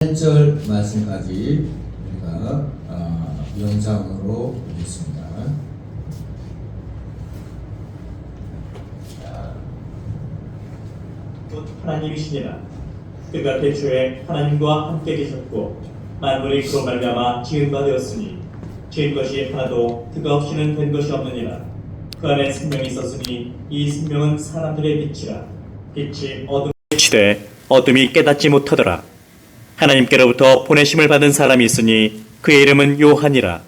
8절 말씀까지 우리가 영상으로 보겠습니다. 곧 하나님이시니라. 그가 태초에 하나님과 함께 계셨고 만물이 그로 말미암아 지은 바 되었으니 지은 것이 하나도 그가 없이는 된 것이 없느니라. 그 안에 생명이 있었으니 이 생명은 사람들의 빛이라. 빛이 어둠에 비치되 어둠이 깨닫지 못하더라. 하나님께로부터 보내심을 받은 사람이 있으니 그의 이름은 요한이라.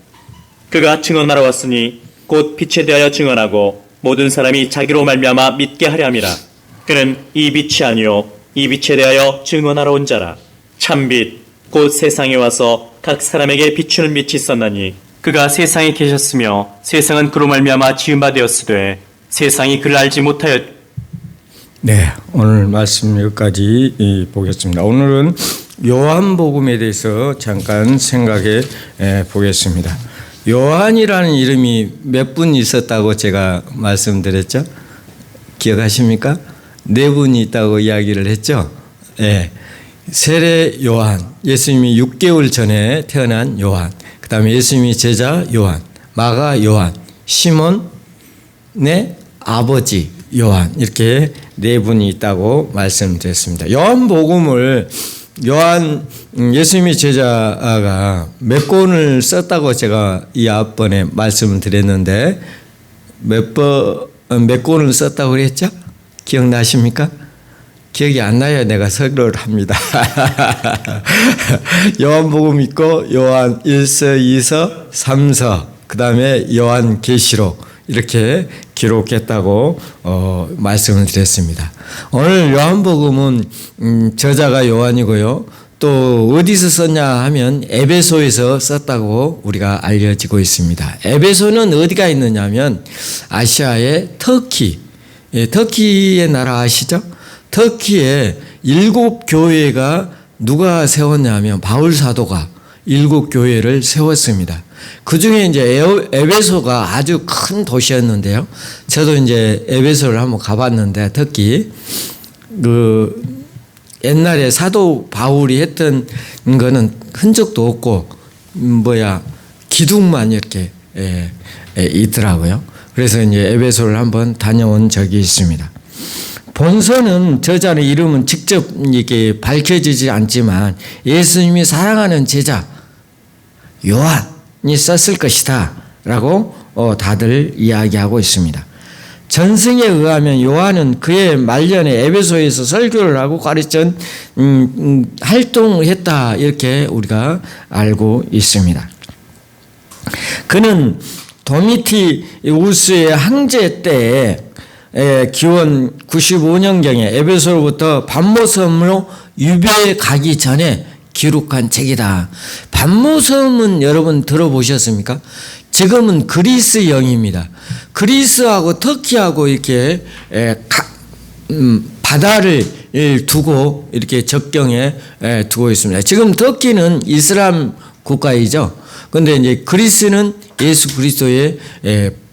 그가 증언하러 왔으니 곧 빛에 대하여 증언하고 모든 사람이 자기로 말미암아 믿게 하려 함이라. 그는 이 빛이 아니요 이 빛에 대하여 증언하러 온 자라. 참빛 곧 세상에 와서 각 사람에게 비추는 빛이 있었나니 그가 세상에 계셨으며 세상은 그로 말미암아 지은 바 되었으되 세상이 그를 알지 못하였. 네, 오늘 말씀 여기까지 보겠습니다. 오늘은 요한복음에 대해서 잠깐 생각해 보겠습니다. 요한이라는 이름이 몇 분 있었다고 제가 말씀드렸죠? 기억하십니까? 4분이 있다고 이야기를 했죠? 네. 세례 요한, 예수님이 6개월 전에 태어난 요한, 그 다음에 예수님이 제자 요한, 마가 요한, 시몬의 아버지 요한, 이렇게 4분이 있다고 말씀드렸습니다. 요한복음을 예수님의 제자가 몇 권을 썼다고 제가 이 앞번에 말씀을 드렸는데 몇 권을 썼다고 그랬죠? 기억나십니까? 기억이 안 나요. 내가 설교를 합니다. 요한복음 있고 요한 1서, 2서, 3서, 그 다음에 요한계시록 이렇게 기록했다고 말씀을 드렸습니다. 오늘 요한복음은 저자가 요한이고요. 또 어디서 썼냐 하면 에베소에서 썼다고 우리가 알려지고 있습니다. 에베소는 어디가 있느냐 하면 아시아의 터키, 터키의 나라 아시죠? 터키에 7교회가 누가 세웠냐 하면 바울 사도가 7교회를 세웠습니다. 그 중에 이제 에베소가 아주 큰 도시였는데요. 저도 이제 에베소를 한번 가봤는데 터키 옛날에 사도 바울이 했던 거는 흔적도 없고 기둥만 이렇게 있더라고요. 그래서 이제 에베소를 한번 다녀온 적이 있습니다. 본서는 저자의 이름은 직접 이게 밝혀지지 않지만 예수님이 사랑하는 제자 요한이 썼을 것이다 라고 다들 이야기하고 있습니다. 전승에 의하면 요한은 그의 말년에 에베소에서 설교를 하고 가르친 활동을 했다 이렇게 우리가 알고 있습니다. 그는 도미티우스의 항제 때에 기원 95년경에 에베소로부터 반모섬으로 유배에 가기 전에 기록한 책이다. 반모섬은 여러분 들어보셨습니까? 지금은 그리스령입니다. 그리스하고 터키하고 이렇게 바다를 두고 이렇게 접경에 두고 있습니다. 지금 터키는 이슬람 국가이죠. 그런데 이제 그리스는 예수 그리스도의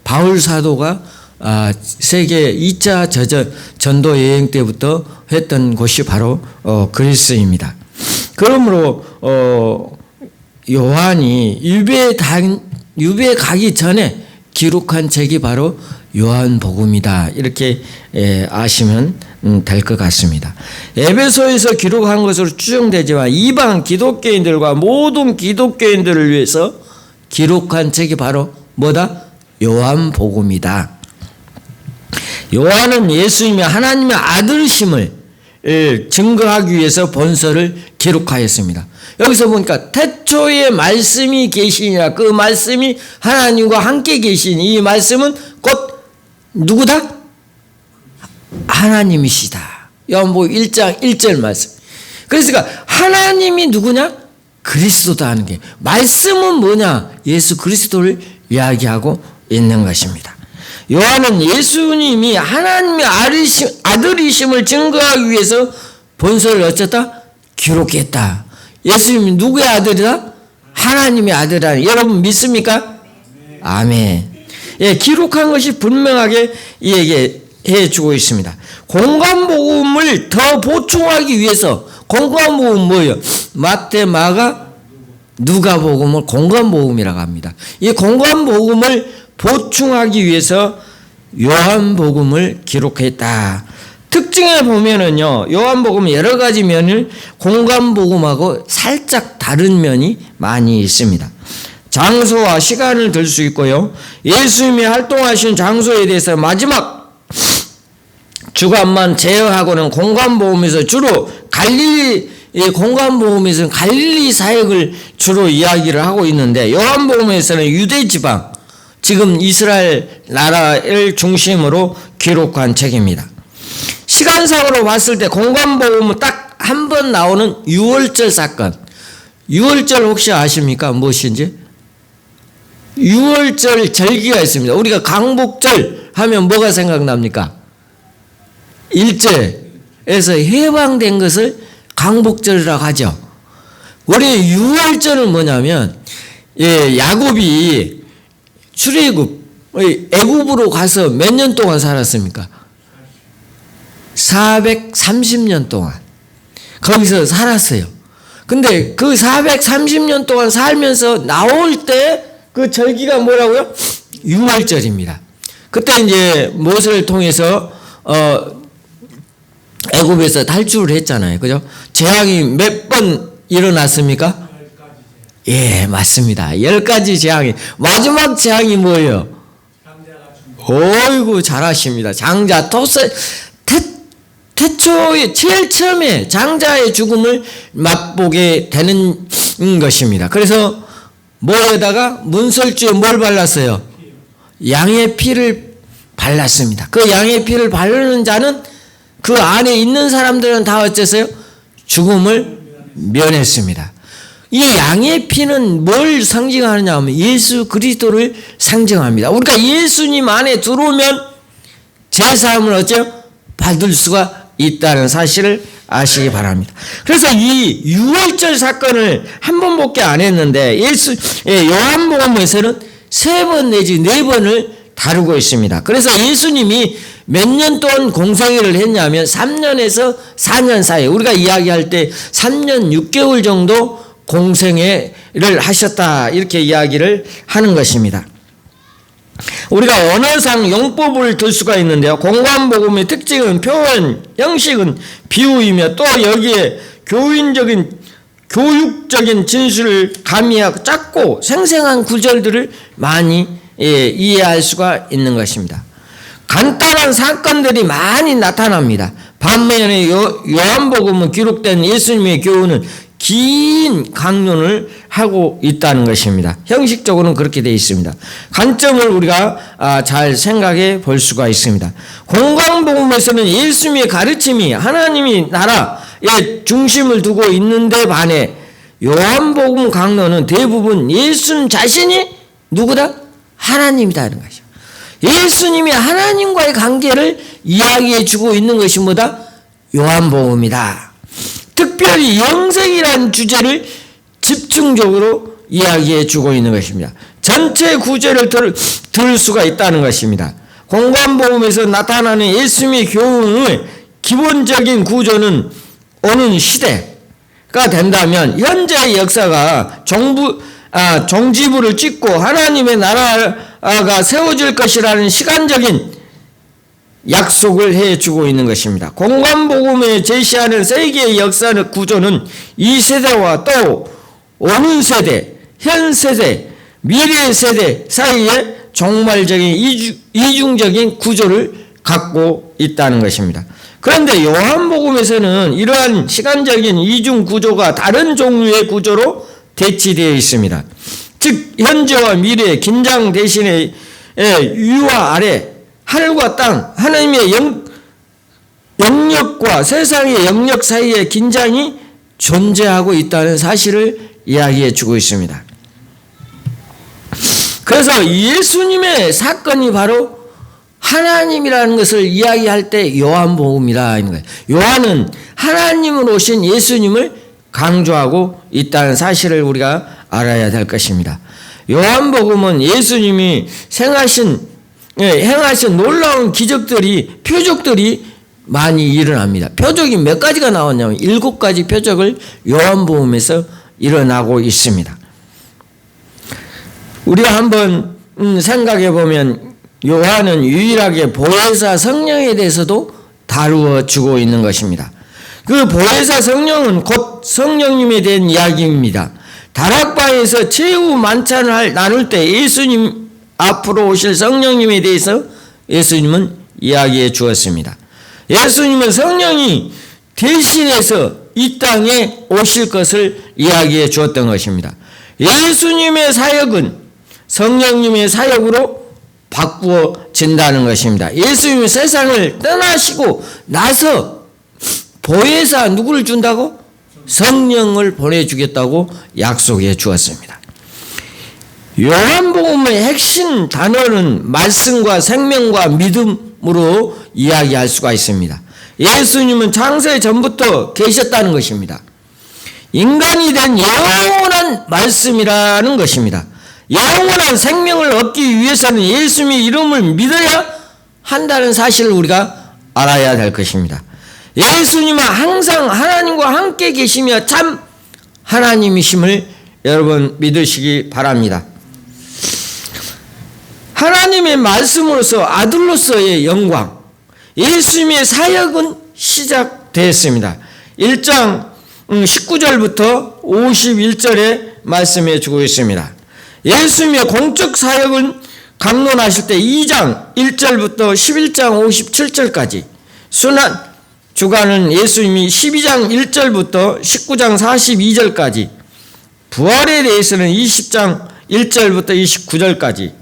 바울 사도가 세계 2차 전도 여행 때부터 했던 곳이 바로 그리스입니다. 그러므로 요한이 유배에 가기 전에 기록한 책이 바로 요한복음이다. 이렇게 아시면 될 것 같습니다. 에베소에서 기록한 것으로 추정되지만 이방 기독교인들과 모든 기독교인들을 위해서 기록한 책이 바로 뭐다? 요한복음이다. 요한은 예수님이 하나님의 아들심을 증거하기 위해서 본서를 기록하였습니다. 여기서 보니까 태초에 말씀이 계시니라. 그 말씀이 하나님과 함께 계신 이 말씀은 곧 누구다? 하나님이시다. 요한복음 1장 1절 말씀. 그러니까 하나님이 누구냐? 그리스도다 하는 게, 말씀은 뭐냐? 예수 그리스도를 이야기하고 있는 것입니다. 요한은 예수님이 하나님의 아들이심을 증거하기 위해서 본서를 어쨌다? 기록했다. 예수님이 누구의 아들이다? 하나님의 아들이다. 여러분 믿습니까? 아멘. 기록한 것이 분명하게 얘기해 주고 있습니다. 공간복음을 더 보충하기 위해서 공관복음은 뭐예요? 마태, 마가, 누가복음을 공관복음이라고 합니다. 이 공관복음을 보충하기 위해서 요한복음을 기록했다. 특징에 보면은요, 요한복음 여러 가지 면을 공관복음하고 살짝 다른 면이 많이 있습니다. 장소와 시간을 들 수 있고요. 예수님이 활동하신 장소에 대해서 마지막 주간만 제어하고는 공관복음에서 주로 갈릴리 공관복음에서는 갈릴리 사역을 주로 이야기를 하고 있는데 요한복음에서는 유대 지방, 지금 이스라엘 나라를 중심으로 기록한 책입니다. 시간상으로 봤을 때 공관복음은 딱 한 번 나오는 유월절 사건. 유월절 혹시 아십니까? 무엇인지? 유월절 절기가 있습니다. 우리가 강복절 하면 뭐가 생각납니까? 일제에서 해방된 것을 강복절이라고 하죠. 우리 유월절은 뭐냐면, 야곱이 출애굽, 애굽으로 가서 몇 년 동안 살았습니까? 430년 동안 거기서 살았어요. 근데 그 430년 동안 살면서 나올 때 그 절기가 뭐라고요? 유월절입니다. 그때 이제 모세를 통해서 애굽에서 탈출을 했잖아요. 그죠? 재앙이 몇 번 일어났습니까? 예, 맞습니다. 10가지 재앙이. 마지막 재앙이 뭐예요? 어이구, 잘하십니다. 장자, 태초에 제일 처음에 장자의 죽음을 맛보게 되는 것입니다. 그래서 뭐에다가 문설주에 뭘 발랐어요? 양의 피를 발랐습니다. 그 양의 피를 바르는 자는 그 안에 있는 사람들은 다 어째서요? 죽음을 면했습니다. 이 양의 피는 뭘 상징하느냐 하면 예수 그리스도를 상징합니다. 우리가 예수님 안에 들어오면 제사함을 어째요? 받을 수가 있다는 사실을 아시기 바랍니다. 그래서 이 유월절 사건을 한 번밖에 안 했는데 요한복음에서는 3번 내지 4번을 다루고 있습니다. 그래서 예수님이 몇 년 동안 공생애를 했냐면 3년에서 4년 사이, 우리가 이야기할 때 3년 6개월 정도 공생애를 하셨다, 이렇게 이야기를 하는 것입니다. 우리가 언어상 용법을 들 수가 있는데요. 공관복음의 특징은 표현, 형식은 비유이며 또 여기에 교육적인 진술을 가미하고 짧고 생생한 구절들을 많이 이해할 수가 있는 것입니다. 간단한 사건들이 많이 나타납니다. 반면에 요한복음은 기록된 예수님의 교훈은 긴 강론을 하고 있다는 것입니다. 형식적으로는 그렇게 되어 있습니다. 관점을 우리가 잘 생각해 볼 수가 있습니다. 공관복음에서는 예수님의 가르침이 하나님이 나라의 중심을 두고 있는데 반해 요한복음 강론은 대부분 예수님 자신이 누구다? 하나님이다는 것이죠. 예수님이 하나님과의 관계를 이야기해 주고 있는 것이 뭐다? 요한복음이다. 특별히 영생이라는 주제를 집중적으로 이야기해 주고 있는 것입니다. 전체 구절을 들을 수가 있다는 것입니다. 공관복음에서 나타나는 예수님의 교훈의 기본적인 구조는 오는 시대가 된다면 현재의 역사가 종지부를 찍고 하나님의 나라가 세워질 것이라는 시간적인 약속을 해주고 있는 것입니다. 공관복음에 제시하는 세계의 역사의 구조는 이 세대와 또 오는 세대, 현 세대, 미래 세대 사이에 종말적인 이중적인 구조를 갖고 있다는 것입니다. 그런데 요한복음에서는 이러한 시간적인 이중 구조가 다른 종류의 구조로 대치되어 있습니다. 즉 현재와 미래의 긴장 대신에 위와 아래, 하늘과 땅, 하나님의 영역과 세상의 영역 사이에 긴장이 존재하고 있다는 사실을 이야기해 주고 있습니다. 그래서 예수님의 사건이 바로 하나님이라는 것을 이야기할 때 요한복음이라는 거예요. 요한은 하나님으로 오신 예수님을 강조하고 있다는 사실을 우리가 알아야 될 것입니다. 요한복음은 예수님이 행하신 놀라운 기적들이, 표적들이 많이 일어납니다. 표적이 몇 가지가 나왔냐면 7가지 표적을 요한복음에서 일어나고 있습니다. 우리가 한번 생각해 보면 요한은 유일하게 보혜사 성령에 대해서도 다루어 주고 있는 것입니다. 그 보혜사 성령은 곧 성령님에 대한 이야기입니다. 다락방에서 최후 만찬을 나눌 때 예수님 앞으로 오실 성령님에 대해서 예수님은 이야기해 주었습니다. 예수님은 성령이 대신해서 이 땅에 오실 것을 이야기해 주었던 것입니다. 예수님의 사역은 성령님의 사역으로 바꾸어진다는 것입니다. 예수님이 세상을 떠나시고 나서 보혜사 누구를 준다고? 성령을 보내주겠다고 약속해 주었습니다. 요한복음의 핵심 단어는 말씀과 생명과 믿음으로 이야기할 수가 있습니다. 예수님은 창세 전부터 계셨다는 것입니다. 인간이 된 영원한 말씀이라는 것입니다. 영원한 생명을 얻기 위해서는 예수님의 이름을 믿어야 한다는 사실을 우리가 알아야 될 것입니다. 예수님은 항상 하나님과 함께 계시며 참 하나님이심을 여러분 믿으시기 바랍니다. 하나님의 말씀으로서 아들로서의 영광, 예수님의 사역은 시작되었습니다. 1장 19절부터 51절에 말씀해 주고 있습니다. 예수님의 공적 사역은 강론하실 때 2장 1절부터 11장 57절까지, 순환 주간은 예수님이 12장 1절부터 19장 42절까지, 부활에 대해서는 20장 1절부터 29절까지,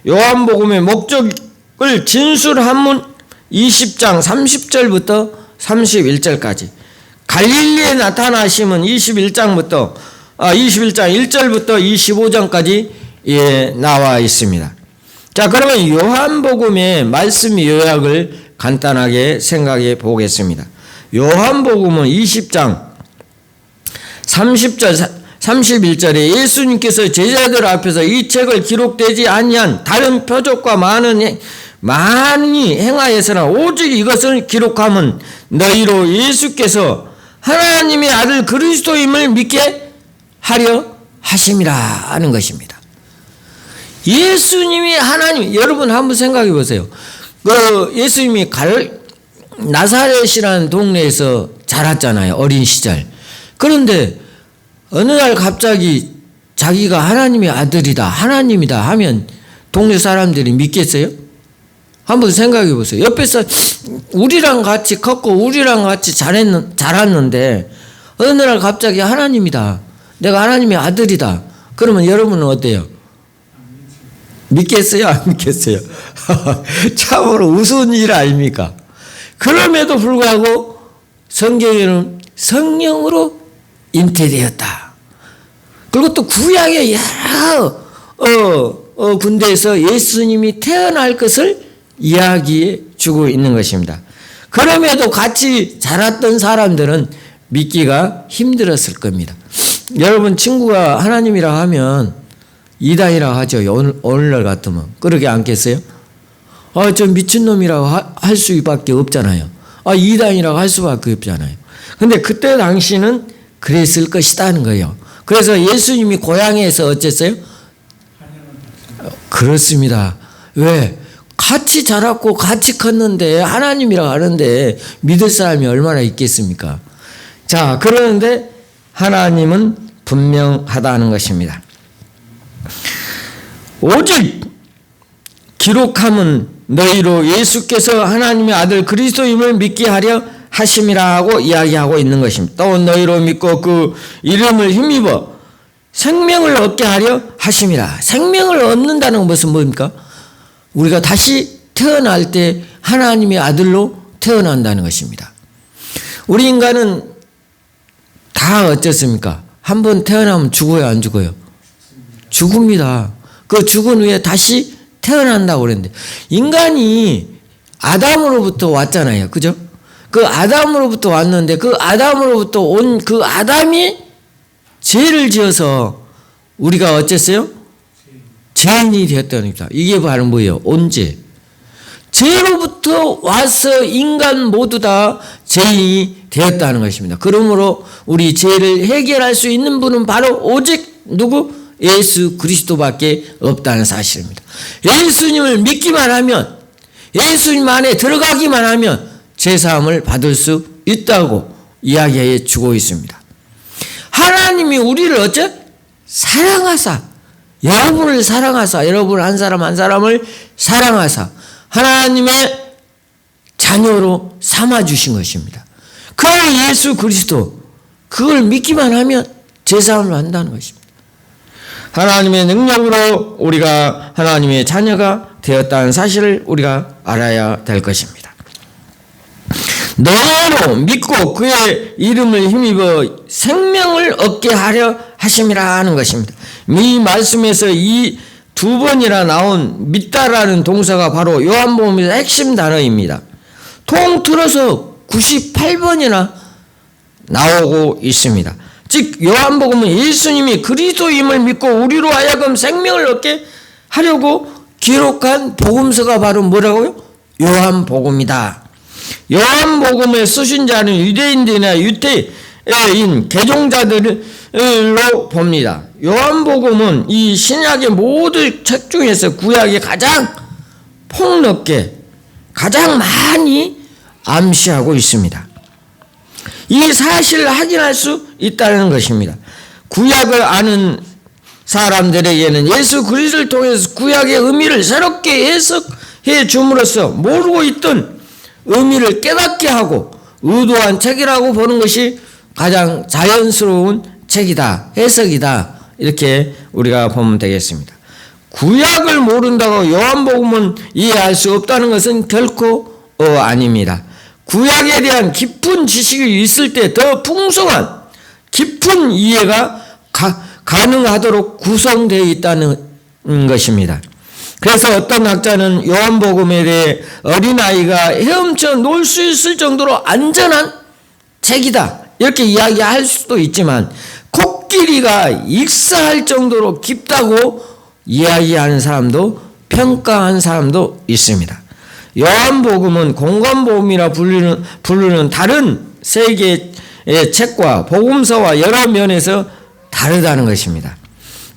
요한복음의 목적을 진술한문 20장 30절부터 31절까지, 갈릴리에 나타나심은 21장 1절부터 25장까지 나와 있습니다. 자, 그러면 요한복음의 말씀 요약을 간단하게 생각해 보겠습니다. 요한복음은 20장 30절 31절에 예수님께서 제자들 앞에서 이 책을 기록되지 아니한 다른 표적과 많이 행하였으나 오직 이것을 기록함은 너희로 예수께서 하나님의 아들 그리스도임을 믿게 하려 하심이라 하는 것입니다. 예수님이 하나님, 여러분 한번 생각해 보세요. 예수님이 나사렛이라는 동네에서 자랐잖아요. 어린 시절. 그런데 어느 날 갑자기 자기가 하나님의 아들이다, 하나님이다 하면 동네 사람들이 믿겠어요? 한번 생각해 보세요. 옆에서 우리랑 같이 컸고 우리랑 같이 자랐는데 어느 날 갑자기 하나님이다, 내가 하나님의 아들이다, 그러면 여러분은 어때요? 믿겠어요? 안 믿겠어요? 참으로 우스운 일 아닙니까? 그럼에도 불구하고 성경에는 성령으로 잉태되었다. 그리고 또 구약의 여러 군데에서 예수님이 태어날 것을 이야기해 주고 있는 것입니다. 그럼에도 같이 자랐던 사람들은 믿기가 힘들었을 겁니다. 여러분 친구가 하나님이라 하면 이단이라고 하죠. 오늘날 같으면. 그러게 않겠어요? 저 미친놈이라고 할 수밖에 없잖아요. 이단이라고 할 수밖에 없잖아요. 근데 그때 당시는 그랬을 것이다는 거예요. 그래서 예수님이 고향에서 어쨌어요? 그렇습니다. 왜? 같이 자랐고 같이 컸는데 하나님이라고 하는데 믿을 사람이 얼마나 있겠습니까? 자, 그러는데 하나님은 분명하다는 것입니다. 오직 기록함은 너희로 예수께서 하나님의 아들 그리스도임을 믿게 하려 하심이라고 이야기하고 있는 것입니다. 또 너희로 믿고 그 이름을 힘입어 생명을 얻게 하려 하심이라. 생명을 얻는다는 것은 뭡니까? 우리가 다시 태어날 때 하나님의 아들로 태어난다는 것입니다. 우리 인간은 다 어쨌습니까? 한번 태어나면 죽어요, 안 죽어요? 죽습니다. 그 죽은 후에 다시 태어난다고 그랬는데, 인간이 아담으로부터 왔잖아요. 그죠? 그 아담으로부터 왔는데 그 아담으로부터 온 그 아담이 죄를 지어서 우리가 어쨌어요? 죄인이 되었다는 겁니다. 이게 바로 뭐예요? 온죄. 죄로부터 와서 인간 모두 다 죄인이 되었다는 것입니다. 그러므로 우리 죄를 해결할 수 있는 분은 바로 오직 누구? 예수 그리스도밖에 없다는 사실입니다. 예수님을 믿기만 하면, 예수님 안에 들어가기만 하면 죄사함을 받을 수 있다고 이야기해 주고 있습니다. 하나님이 우리를 어째? 사랑하사, 여러분을 사랑하사, 여러분 한 사람 한 사람을 사랑하사 하나님의 자녀로 삼아주신 것입니다. 그 예수 그리스도, 그걸 믿기만 하면 죄사함을 한다는 것입니다. 하나님의 능력으로 우리가 하나님의 자녀가 되었다는 사실을 우리가 알아야 될 것입니다. 너로 믿고 그의 이름을 힘입어 생명을 얻게 하려 하심이라 하는 것입니다. 이 말씀에서 이 두 번이나 나온 믿다라는 동사가 바로 요한복음의 핵심 단어입니다. 통틀어서 98번이나 나오고 있습니다. 즉 요한복음은 예수님이 그리스도임을 믿고 우리로 하여금 생명을 얻게 하려고 기록한 복음서가 바로 뭐라고요? 요한복음이다. 요한복음의 수신자는 유대인들이나 유대인 개종자들로 봅니다. 요한복음은 이 신약의 모든 책 중에서 구약이 가장 폭넓게 가장 많이 암시하고 있습니다. 이 사실을 확인할 수 있다는 것입니다. 구약을 아는 사람들에게는 예수 그리스도를 통해서 구약의 의미를 새롭게 해석해 줌으로써 모르고 있던 의미를 깨닫게 하고 의도한 책이라고 보는 것이 가장 자연스러운 책이다, 해석이다, 이렇게 우리가 보면 되겠습니다. 구약을 모른다고 요한복음은 이해할 수 없다는 것은 결코 아닙니다. 구약에 대한 깊은 지식이 있을 때 더 풍성한 깊은 이해가 가능하도록 구성되어 있다는 것입니다. 그래서 어떤 학자는 요한복음에 대해 어린아이가 헤엄쳐 놀 수 있을 정도로 안전한 책이다, 이렇게 이야기할 수도 있지만 코끼리가 익사할 정도로 깊다고 이야기하는 사람도, 평가한 사람도 있습니다. 요한복음은 공관복음이라 부르는 다른 세 개의 책과 복음서와 여러 면에서 다르다는 것입니다.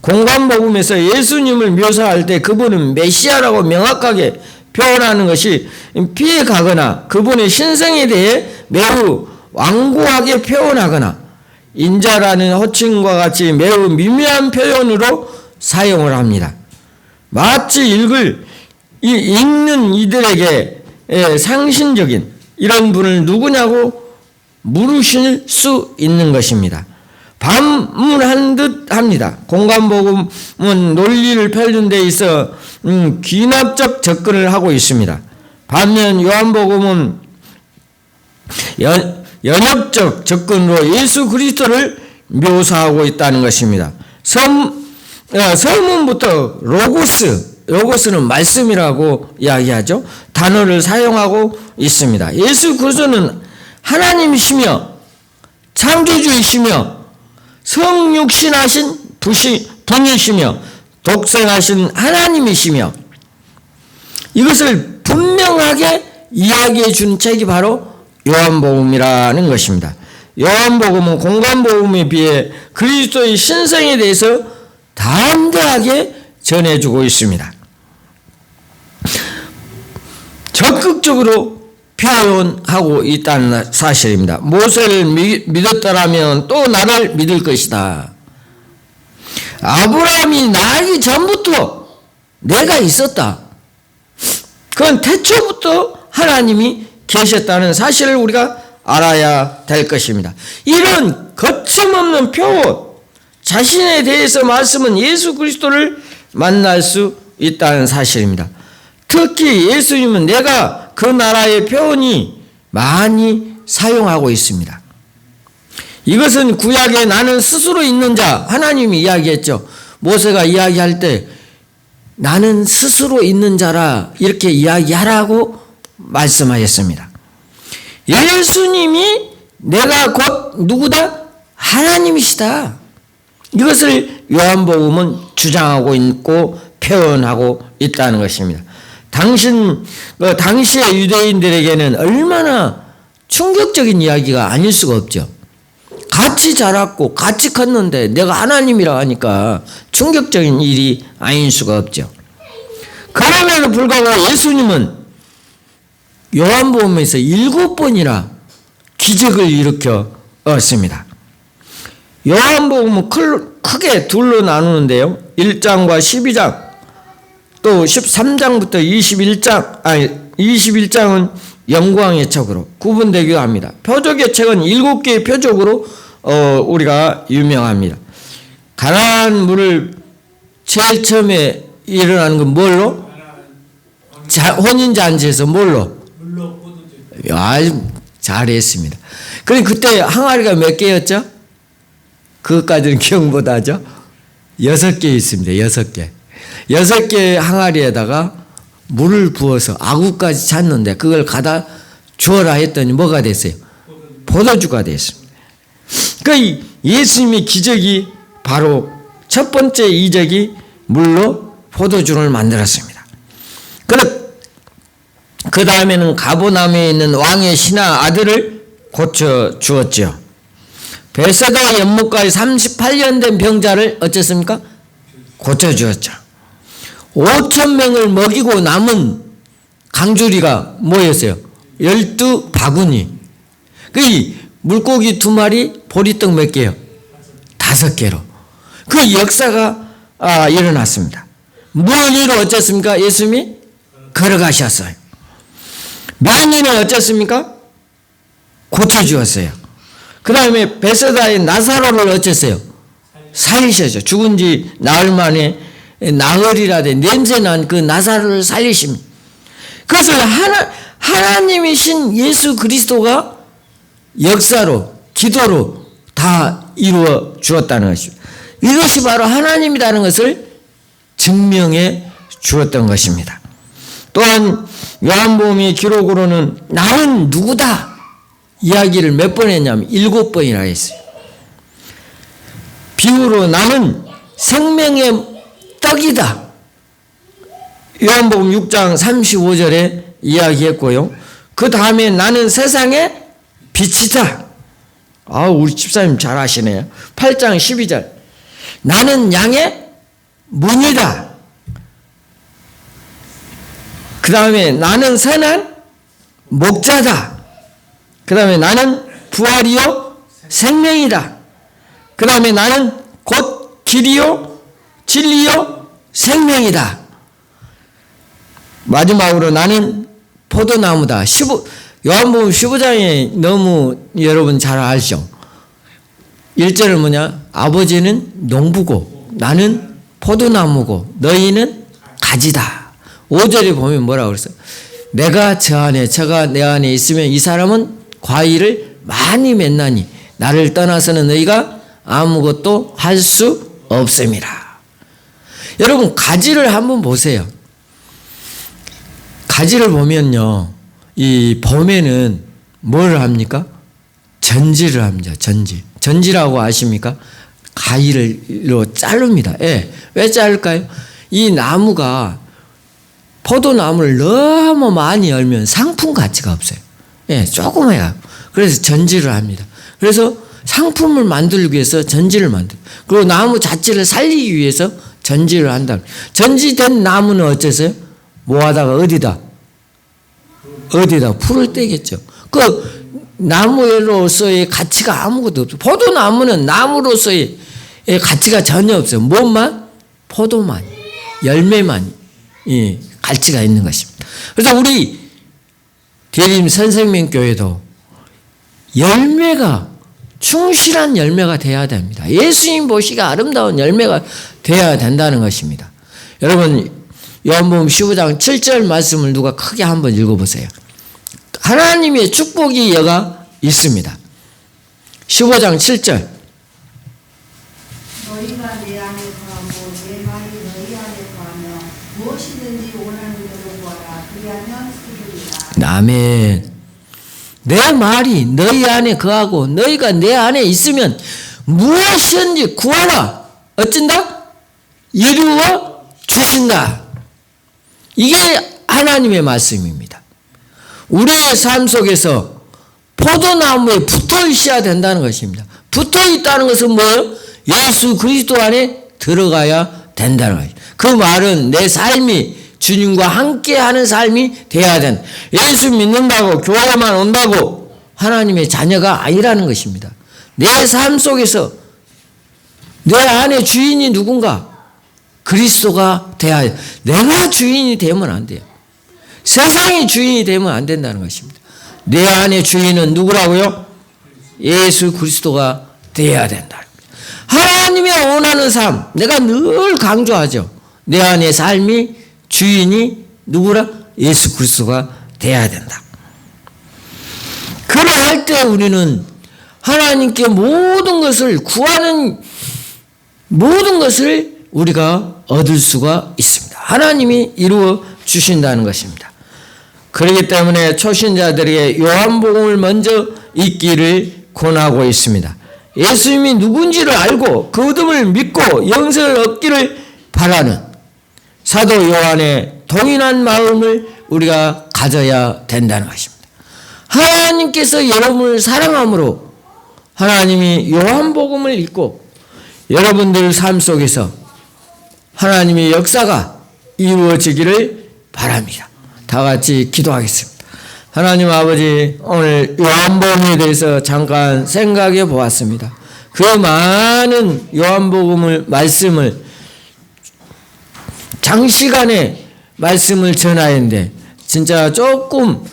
공관복음에서 예수님을 묘사할 때 그분은 메시아라고 명확하게 표현하는 것이 피해가거나 그분의 신성에 대해 매우 완고하게 표현하거나 인자라는 호칭과 같이 매우 미묘한 표현으로 사용을 합니다. 마치 읽는 이들에게 상신적인 이런 분을 누구냐고 물으실 수 있는 것입니다. 반문한 듯 합니다. 공관복음은 논리를 펼는 데 있어 귀납적 접근을 하고 있습니다. 반면 요한복음은 연역적 접근으로 예수 그리스도를 묘사하고 있다는 것입니다. 서문부터 로고스는 말씀이라고 이야기하죠. 단어를 사용하고 있습니다. 예수 그리스도는 하나님이시며 창조주이시며 성육신하신 분이시며 독생하신 하나님이시며 이것을 분명하게 이야기해 준 책이 바로 요한복음이라는 것입니다. 요한복음은 공관복음에 비해 그리스도의 신성에 대해서 담대하게 전해주고 있습니다. 적극적으로 표현하고 있다는 사실입니다. 모세를 믿었더라면 또 나를 믿을 것이다. 아브라함이 나기 전부터 내가 있었다. 그건 태초부터 하나님이 계셨다는 사실을 우리가 알아야 될 것입니다. 이런 거침없는 표현, 자신에 대해서 말씀은 예수 그리스도를 만날 수 있다는 사실입니다. 특히 예수님은 내가 그 나라의 표현이 많이 사용하고 있습니다. 이것은 구약에 나는 스스로 있는 자, 하나님이 이야기했죠. 모세가 이야기할 때 나는 스스로 있는 자라 이렇게 이야기하라고 말씀하셨습니다. 예수님이 내가 곧 누구다? 하나님이시다. 이것을 요한복음은 주장하고 있고 표현하고 있다는 것입니다. 당시의 유대인들에게는 얼마나 충격적인 이야기가 아닐 수가 없죠. 같이 자랐고 같이 컸는데 내가 하나님이라 하니까 충격적인 일이 아닐 수가 없죠. 그럼에도 불구하고 예수님은 요한복음에서 7번이나 기적을 일으켰습니다. 요한복음은 크게 둘로 나누는데요. 1장과 12장, 또 13장부터 21장은 영광의 책으로 구분되기도 합니다. 표적의 책은 7개의 표적으로 우리가 유명합니다. 가나안 물을 제일 처음에 일어나는 건 뭘로? 혼인잔치에서 뭘로? 아주 잘했습니다. 그럼 그때 항아리가 몇 개였죠? 그것까지는 기억 못하죠? 6개 있습니다. 6개. 6개 항아리에다가 물을 부어서 아구까지 찼는데 그걸 갖다 주어라 했더니 뭐가 됐어요? 포도주가 됐습니다. 그 예수님의 기적이 바로 첫 번째 이적이 물로 포도주를 만들었습니다. 그 다음에는 가버나움에 있는 왕의 신하 아들을 고쳐 주었죠. 베세다 연못가에 38년 된 병자를 어쨌습니까? 고쳐 주었죠. 5,000명을 먹이고 남은 강주리가 뭐였어요? 12바구니. 그 물고기 2마리, 보리떡 몇 개요? 5개로. 그 역사가 일어났습니다. 물 위로 어쨌습니까? 예수님이 걸어가셨어요. 만인을 어쨌습니까? 고쳐주었어요. 그 다음에 베세다의 나사로를 어쨌어요? 살리셨죠. 죽은 지 나흘 만에 나흘이라 된 냄새난 그 나사로를 살리십니다. 그것을 하나님이신 예수 그리스도가 역사로, 기도로 다 이루어 주었다는 것입니다. 이것이 바로 하나님이라는 것을 증명해 주었던 것입니다. 또한 요한복음의 기록으로는 나는 누구다 이야기를 몇 번 했냐면 7번이나 했어요. 비유로 나는 생명의 떡이다. 요한복음 6장 35절에 이야기했고요. 그 다음에 나는 세상의 빛이다. 우리 집사님 잘 아시네요. 8장 12절 나는 양의 문이다. 그 다음에 나는 선한 목자다. 그 다음에 나는 부활이요 생명이다. 그 다음에 나는 곧 길이요 진리요 생명이다. 마지막으로 나는 포도나무다. 요한복음 15장에 너무 여러분 잘 알죠. 1절은 뭐냐? 아버지는 농부고 나는 포도나무고 너희는 가지다. 5절에 보면 뭐라고 그랬어요? 내가 저 안에 저가 내 안에 있으면 이 사람은 과일을 많이 맺나니 나를 떠나서는 너희가 아무것도 할 수 없습니다. 여러분 가지를 한번 보세요. 가지를 보면요, 이 봄에는 뭘 합니까? 전지를 합니다. 전지라고 아십니까? 가위로 자릅니다. 예. 왜 자를까요? 이 나무가 포도나무를 너무 많이 열면 상품 가치가 없어요. 예, 조그마해요. 그래서 전지를 합니다. 그래서 상품을 만들기 위해서 전지를 만들어요. 그리고 나무 자체를 살리기 위해서 전지를 한다. 전지된 나무는 어째서요? 뭐하다가 어디다 풀을 떼겠죠. 그 나무로서의 가치가 아무것도 없어요. 포도나무는 나무로서의 가치가 전혀 없어요. 뭐만? 포도만, 열매만 가치가 있는 것입니다. 그래서 우리 대림 선생님교회도 열매가 충실한 열매가 돼야 됩니다. 예수님 보시기에 아름다운 열매가 돼야 된다는 것입니다. 여러분 요한복음 15장 7절 말씀을 누가 크게 한번 읽어보세요. 하나님의 축복이 여가 있습니다. 15장 7절 너희가 내 안에 거하고 내 말이 너희 안에 거하며 무엇이든지 원하는 대로 구하라. 그리하면 이루리라. 아멘. 내 말이 너희 안에 거하고 너희가 내 안에 있으면 무엇이든지 구하라. 어쩐다? 이루어 주신다. 이게 하나님의 말씀입니다. 우리의 삶 속에서 포도나무에 붙어 있어야 된다는 것입니다. 붙어 있다는 것은 뭐예요? 예수 그리스도 안에 들어가야 된다는 거예요. 그 말은 내 삶이 주님과 함께하는 삶이 돼야 된다. 예수 믿는다고 교회만 온다고 하나님의 자녀가 아니라는 것입니다. 내 삶 속에서 내 안에 주인이 누군가? 그리스도가 돼야 해요. 내가 주인이 되면 안 돼요. 세상이 주인이 되면 안 된다는 것입니다. 내 안에 주인은 누구라고요? 예수 그리스도가 돼야 된다. 하나님이 원하는 삶, 내가 늘 강조하죠. 내 안의 삶이 주인이 누구라? 예수 그리스도가 돼야 된다. 그러할 때 우리는 하나님께 모든 것을 구하는 모든 것을 우리가 얻을 수가 있습니다. 하나님이 이루어 주신다는 것입니다. 그렇기 때문에 초신자들에게 요한복음을 먼저 읽기를 권하고 있습니다. 예수님이 누군지를 알고 거듭을 믿고 영생을 얻기를 바라는 사도 요한의 동일한 마음을 우리가 가져야 된다는 것입니다. 하나님께서 여러분을 사랑함으로 하나님이 요한복음을 읽고 여러분들 삶 속에서 하나님의 역사가 이루어지기를 바랍니다. 다 같이 기도하겠습니다. 하나님 아버지, 오늘 요한복음에 대해서 잠깐 생각해 보았습니다. 그 많은 요한복음을 말씀을 장시간에 말씀을 전하였는데 진짜 조금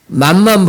맛만